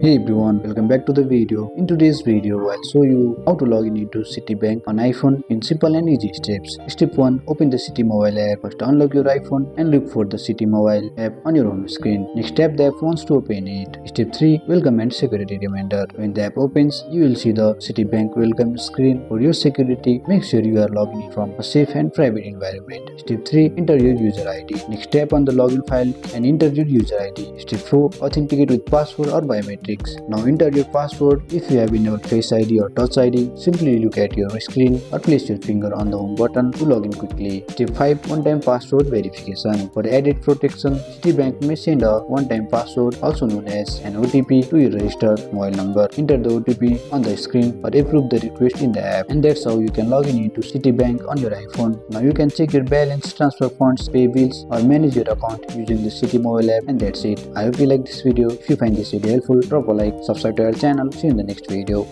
Hey everyone, welcome back to the video. In today's video, I'll show you how to log in into Citibank on iPhone in simple and easy steps. Step 1. Open the Citi Mobile app. First unlock your iPhone and look for the Citi Mobile app on your home screen. Next tap the app once to open it. Step 3. Welcome and security reminder. When the app opens, you will see the Citibank welcome screen. For your security, make sure you are logging in from a safe and private environment. Step 3. Enter your user ID. Next tap on the login file and enter your user ID. Step 4. Authenticate with password or biometric. Now enter your password. If you have enabled Face ID or Touch ID, simply look at your screen or place your finger on the home button to log in quickly. Step 5. One-time password verification. For added protection, Citibank may send a one-time password, also known as an OTP, to your registered mobile number. Enter the OTP on the screen or approve the request in the app, and that's how you can log in into Citibank on your iPhone. Now you can check your balance, transfer funds, pay bills, or manage your account using the Citi Mobile app, and that's it. I hope you like this video. If you find this video helpful, drop a like, subscribe to our channel. See you in the next video.